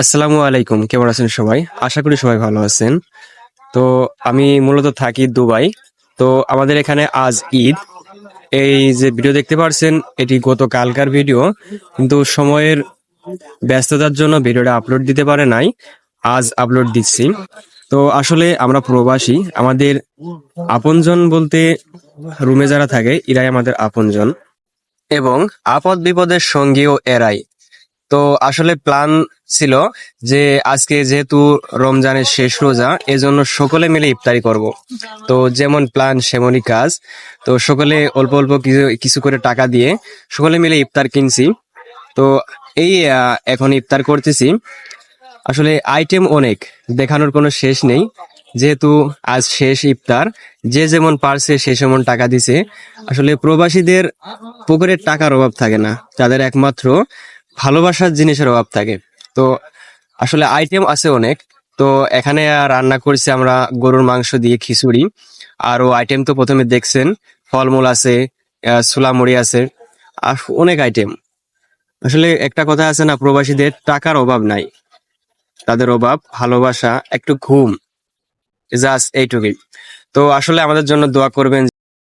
আসসালামু আলাইকুম, কেমন আছেন সবাই? আশা করি সবাই ভালো আছেন। তো আমি মূলত থাকি দুবাই। তো আমাদের এখানে আজ ঈদ। এই যে ভিডিও দেখতে পারছেন, এটি গতকালকার ভিডিও, কিন্তু সময়ের ব্যস্ততার জন্য ভিডিওটা আপলোড দিতে পারে নাই। আজ আপলোড দিচ্ছি। তো আসলে আমরা প্রবাসী, আমাদের আপনজন বলতে রুমে যারা থাকে এরাই আমাদের আপনজন, এবং আপদ বিপদের সঙ্গীও এরাই। তো আসলে প্ল্যান ছিল যে আজকে যেহেতু রমজানের শেষ রোজা, এজন্য সকলে মিলে ইফতারি করব। তো যেমন প্ল্যান সেমনই কাজ। তো সকলে অল্প অল্প কিছু কিছু করে টাকা দিয়ে সকলে মিলে ইফতার কিনছি। তো এই এখন ইফতার করতেছি। আসলে আইটেম অনেক, দেখানোর কোনো শেষ নেই। যেহেতু আজ শেষ ইফতার, যে যেমন পারছে সে সেমন টাকা দিছে। আসলে প্রবাসীদের পুকুরের টাকার অভাব থাকে না, তাদের একমাত্র ভালোবাসার জিনিসের অভাব থাকে। তো আসলে আইটেম আছে অনেক। তো এখানে রান্না করছি আমরা গরুর মাংস দিয়ে খিচুড়ি। আরো আইটেম তো প্রথমে দেখছেন, ফলমূল আছে, ছোলা মুড়ি আছে, আর অনেক আইটেম। আসলে একটা কথা আছে না, প্রবাসীদের টাকার অভাব নাই, তাদের অভাব ভালোবাসা, একটু ঘুম, জাস্ট এইটুকুই। তো আসলে আমাদের জন্য দোয়া করবেন।